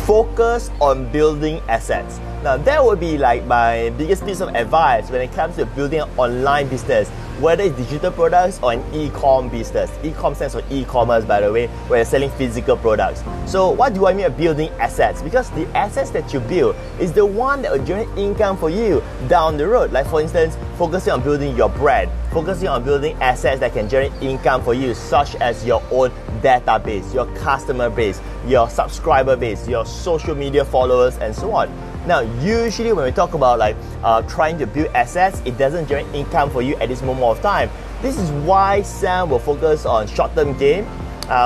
focus on building assets. Now that would be like my biggest piece of advice when it comes to building an online business, whether it's digital products or an e-com business. E-com stands for e-commerce, by the way, where you're selling physical products. So what do I mean by building assets? Because the assets that you build is the one that will generate income for you down the road. Like for instance, focusing on building your brand, focusing on building assets that can generate income for you, such as your own database, your customer base, your subscriber base, your social media followers, and so on. Now, usually when we talk about trying to build assets, it doesn't generate income for you at this moment of time. This is why Sam will focus on short-term gain,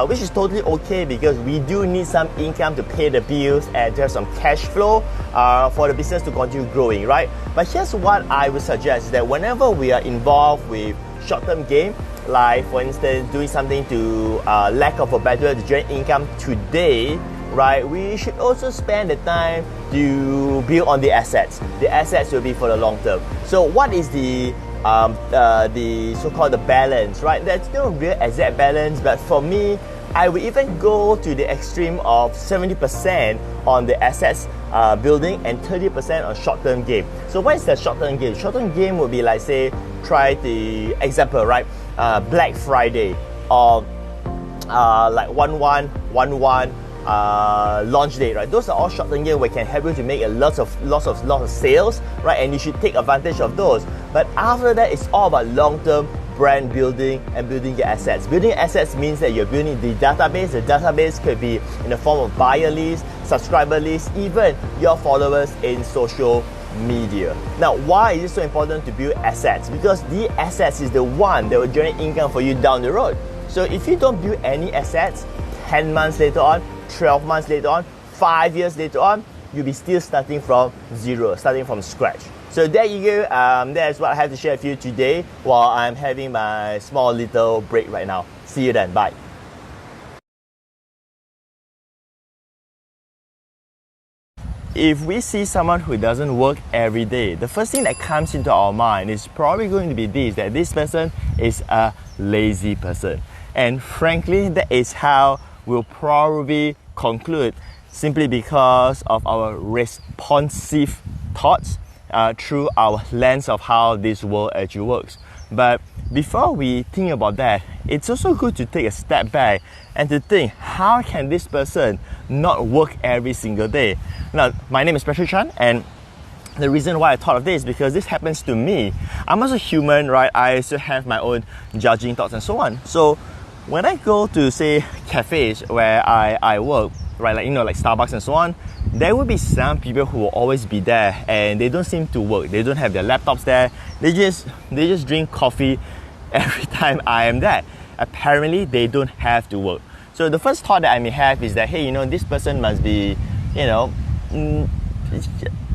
which is totally okay because we do need some income to pay the bills and there's some cash flow for the business to continue growing, right? But here's what I would suggest is that whenever we are involved with short-term gain, like for instance, doing something to lack of a better to generate income today, right, we should also spend the time to build on the assets. The assets will be for the long term. So what is the so-called the balance, right? There's no real exact balance, but for me, I would even go to the extreme of 70% on the assets building and 30% on short-term gain. So what is the short-term gain? Short-term gain would be like, say, try the example, right? Black Friday or like 1/1 launch date, right? Those are all short-term gain where can help you to make a lots of sales, right? And you should take advantage of those. But after that, it's all about long-term brand building and building your assets. Building assets means that you're building the database. The database could be in the form of buyer lists, subscriber lists, even your followers in social media. Now, why is it so important to build assets? Because the assets is the one that will generate income for you down the road. So if you don't build any assets, 10 months later on, 12 months later on, 5 years later on, you'll be still starting from zero, starting from scratch. So there you go, that's what I have to share with you today while I'm having my small little break right now. See you then, bye. If we see someone who doesn't work every day, the first thing that comes into our mind is probably going to be this, that this person is a lazy person. And frankly, that is how we'll probably conclude, simply because of our responsive thoughts through our lens of how this world actually works. But before we think about that, it's also good to take a step back and to think, how can this person not work every single day? Now, my name is Patrick Chan, and the reason why I thought of this is because this happens to me. I'm also human, right? I also have my own judging thoughts and so on. So when I go to, say, cafes where I work, right, like Starbucks and so on, there will be some people who will always be there and they don't seem to work. They don't have their laptops there. They just drink coffee every time I am there. Apparently, they don't have to work. So the first thought that I may have is that, hey, this person must be,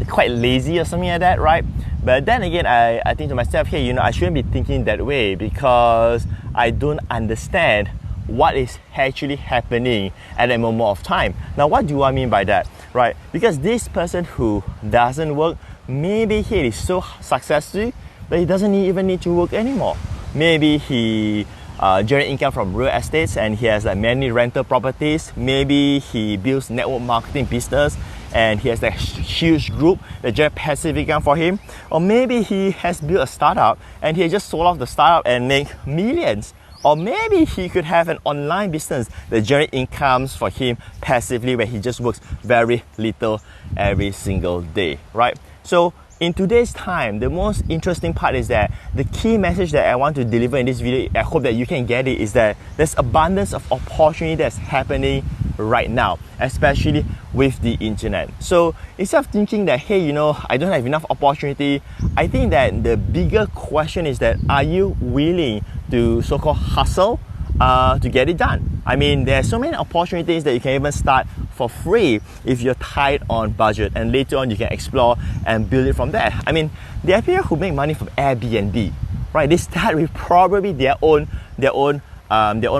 quite lazy or something like that, right? But then again, I think to myself, hey, I shouldn't be thinking that way because I don't understand what is actually happening at that moment of time. Now, what do I mean by that, right? Because this person who doesn't work, maybe he is so successful that he doesn't even need to work anymore. Maybe he generates income from real estates and he has like many rental properties. Maybe he builds network marketing business and he has a huge group that generates passive income for him. Or maybe he has built a startup and he just sold off the startup and make millions. Or maybe he could have an online business that generates incomes for him passively where he just works very little every single day, right? So in today's time, the most interesting part is that the key message that I want to deliver in this video, I hope that you can get it, is that there's abundance of opportunity that's happening right now, especially with the internet. So instead of thinking that, hey, I don't have enough opportunity, I think that the bigger question is that, are you willing to so-called hustle to get it done? I mean, there's so many opportunities that you can even start for free if you're tight on budget, and later on you can explore and build it from there. I mean, there are people who make money from Airbnb, right? They start with probably their own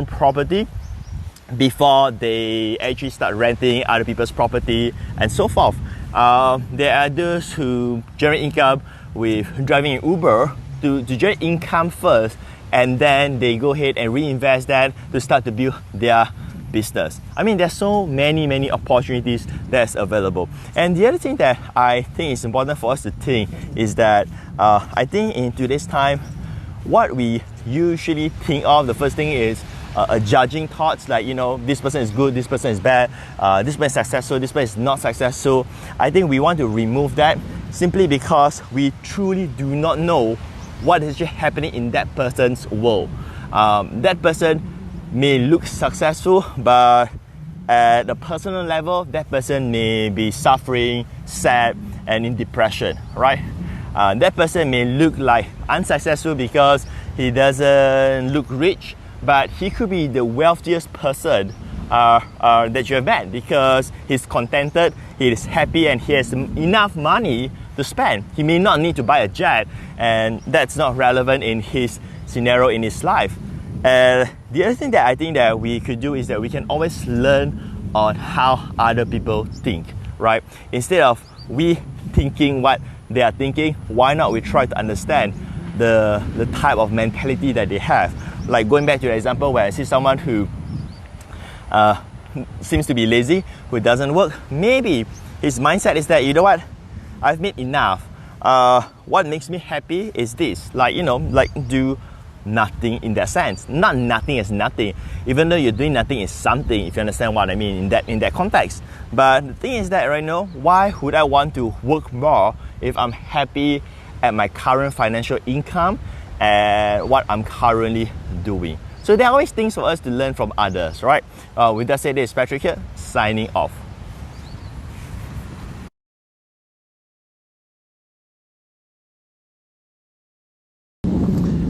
property before they actually start renting other people's property and so forth. There are those who generate income with driving an Uber to generate income first, and then they go ahead and reinvest that to start to build their business. I mean, there's so many opportunities that's available. And the other thing that I think is important for us to think is that I think in today's time, what we usually think of, the first thing is judging thoughts, like, you know, this person is good, this person is bad, this person is successful, this person is not successful. I think we want to remove that simply because we truly do not know what is actually happening in that person's world. That person may look successful, but at a personal level, that person may be suffering, sad, and in depression, right? That person may look like unsuccessful because he doesn't look rich, but he could be the wealthiest person that you have met because he's contented, he is happy, and he has enough money to spend. He may not need to buy a jet, and that's not relevant in his scenario in his life. And the other thing that I think that we could do is that we can always learn on how other people think, right? Instead of we thinking what they are thinking, why not we try to understand the type of mentality that they have? Like going back to the example where I see someone who seems to be lazy, who doesn't work, maybe his mindset is that, you know what, I've made enough. What makes me happy is this, like, you know, like do nothing in that sense. Not nothing is nothing. Even though you're doing nothing is something, if you understand what I mean in that context. But the thing is that right now, why would I want to work more if I'm happy at my current financial income and what I'm currently doing? So there are always things for us to learn from others, right? With that said, this is Patrick here, signing off.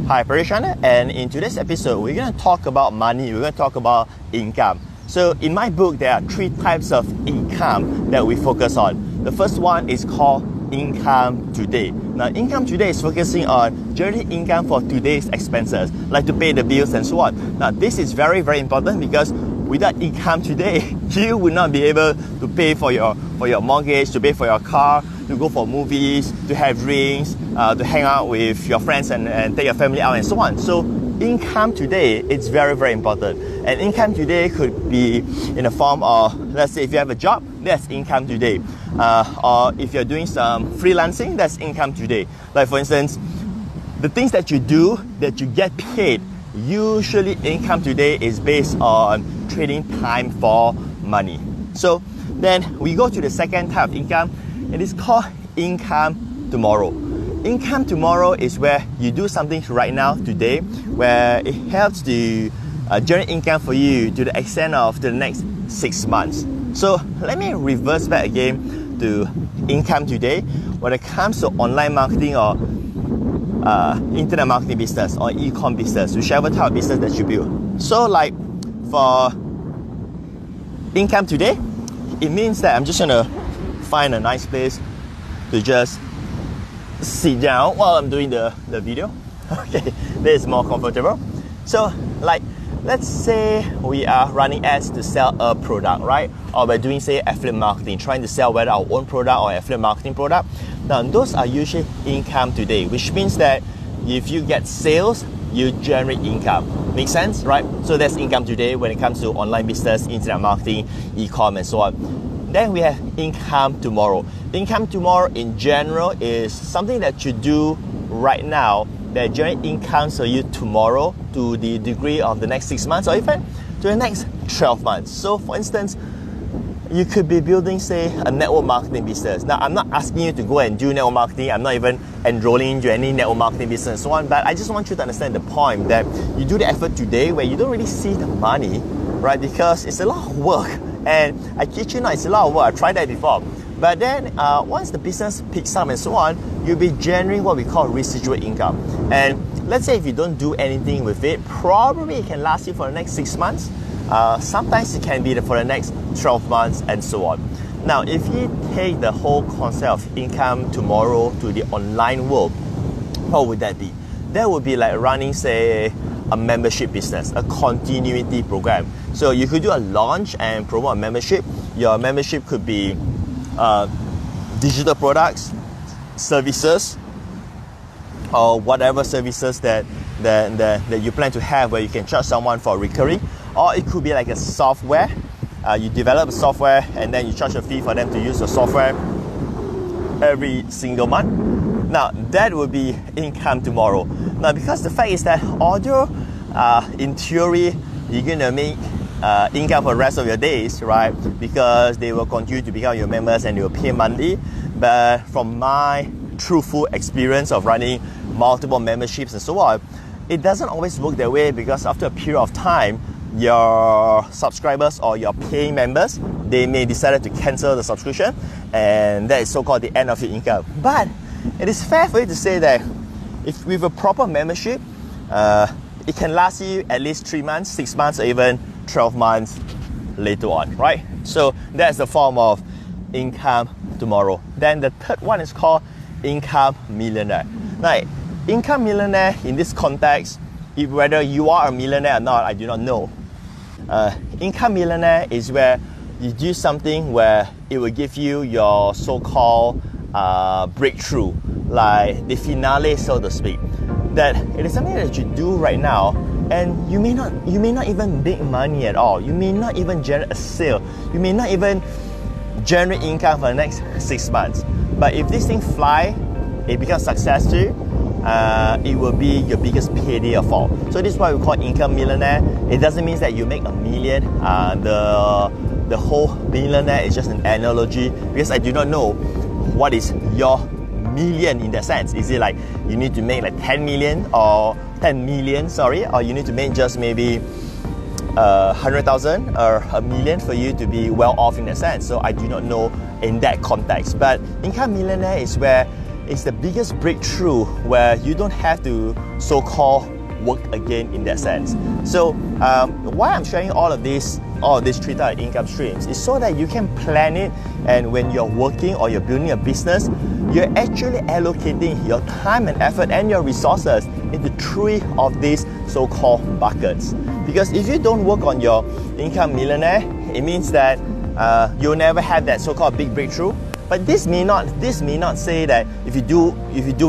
Hi, Parishana, and in today's episode, we're going to talk about money, we're going to talk about income. So in my book, there are 3 types of income that we focus on. The first one is called income today. Now, income today is focusing on generating income for today's expenses, like to pay the bills and so on. Now, this is very important because without income today, you would not be able to pay for your mortgage, to pay for your car, to go for movies, to have drinks, to hang out with your friends and take your family out and so on. So income today, it's very important. And income today could be in the form of, let's say if you have a job, that's income today. Or if you're doing some freelancing, that's income today. Like for instance, the things that you do that you get paid, usually income today is based on trading time for money. So then we go to the second type of income. It is called income tomorrow. Income tomorrow is where you do something right now, today, where it helps to generate income for you to the extent of the next 6 months. So let me reverse back again to income today. When it comes to online marketing or internet marketing business or e-com business, whichever type of business that you build. So like for income today, it means that I'm just gonna find a nice place to just sit down while I'm doing the video. Okay, this is more comfortable. So like, let's say we are running ads to sell a product, right? Or we're doing, say, affiliate marketing, trying to sell whether our own product or affiliate marketing product. Now, those are usually income today, which means that if you get sales, you generate income. Make sense, right? So that's income today when it comes to online business, internet marketing, e-com, and so on. Then we have income tomorrow. Income tomorrow in general is something that you do right now that generate income for you tomorrow to the degree of the next 6 months or even to the next 12 months. So for instance, you could be building, say, a network marketing business. Now, I'm not asking you to go and do network marketing. I'm not even enrolling into any network marketing business and so on. But I just want you to understand the point that you do the effort today where you don't really see the money, right? Because it's a lot of work. And I kid you not, it's a lot of work. I've tried that before. But then once the business picks up and so on, you'll be generating what we call residual income. And let's say if you don't do anything with it, probably it can last you for the next 6 months. Sometimes it can be for the next 12 months and so on. Now, if you take the whole concept of income tomorrow to the online world, what would that be? That would be like running, say, a membership business, a continuity program. So you could do a launch and promote a membership. Your membership could be digital products, services, or whatever services that you plan to have where you can charge someone for recurring. or it could be like a software. You develop a software and then you charge a fee for them to use the software every single month. Now that would be income tomorrow. Now because the fact is that although in theory you're gonna make income for the rest of your days, right? Because they will continue to become your members and they will pay monthly. But from my truthful experience of running multiple memberships and so on, it doesn't always work that way, because after a period of time, your subscribers or your paying members, they may decide to cancel the subscription, and that is so-called the end of your income. But it is fair for you to say that if with a proper membership, it can last you at least 3 months, 6 months, or even 12 months later on, right? So that's the form of income tomorrow. Then the third one is called income millionaire. Now, income millionaire in this context, whether you are a millionaire or not, I do not know. Income millionaire is where you do something where it will give you your so-called breakthrough, like the finale, so to speak. That it is something that you do right now, and you may not even make money at all. You may not even generate a sale. You may not even generate income for the next 6 months. But if this thing fly, it becomes successful, it will be your biggest payday of all. So this is why we call income millionaire. It doesn't mean that you make $1 million. The whole millionaire is just an analogy, because I do not know what is your million in that sense. Is it like you need to make like 10 million or 10 million, or you need to make just maybe 100,000 or $1 million for you to be well off in that sense? So I do not know in that context. But income millionaire is where it's the biggest breakthrough, where you don't have to so-called work again in that sense. So why I'm sharing all of these 3 types of income streams is so that you can plan it, and when you're working or you're building a business, you're actually allocating your time and effort and your resources into 3 of these so-called buckets. Because if you don't work on your income millionaire, it means that you'll never have that so-called big breakthrough. But this may not say that if you do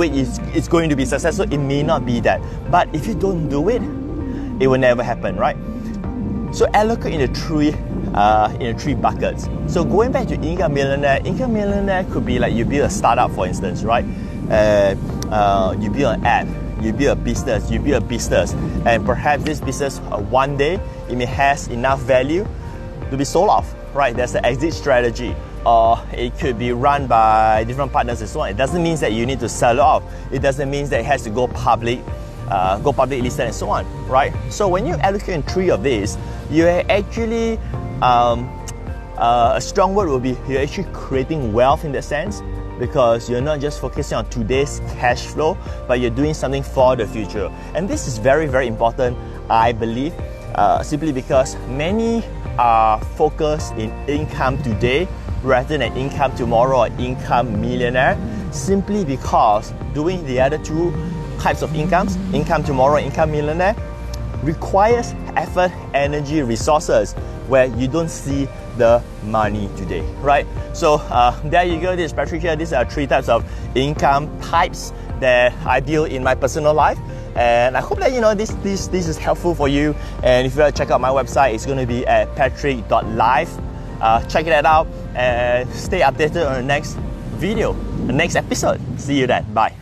it, it's going to be successful. It may not be that. But if you don't do it, it will never happen, right? So allocate in the 3 buckets. So going back to income millionaire could be like you build a startup, for instance, right? You build an app, you build a business, and perhaps this business one day it may has enough value to be sold off, right? There's the exit strategy. Or it could be run by different partners and so on. It doesn't mean that you need to sell it off. It doesn't mean that it has to go public listed and so on, right? So when you allocate in 3 of these, you're actually, a strong word would be, you're actually creating wealth in that sense, because you're not just focusing on today's cash flow, but you're doing something for the future. And this is very, very important, I believe, simply because many are focused in income today rather than income tomorrow or income millionaire, simply because doing the other 2 types of incomes, income tomorrow, income millionaire, requires effort, energy, resources where you don't see the money today, right? So there you go. This is Patrick here. These are 3 types of income types that I deal in my personal life, and I hope that this is helpful for you. And if you want to check out my website, it's going to be at patrick.life. Check that out and stay updated on the next video, the next episode. See you then. Bye.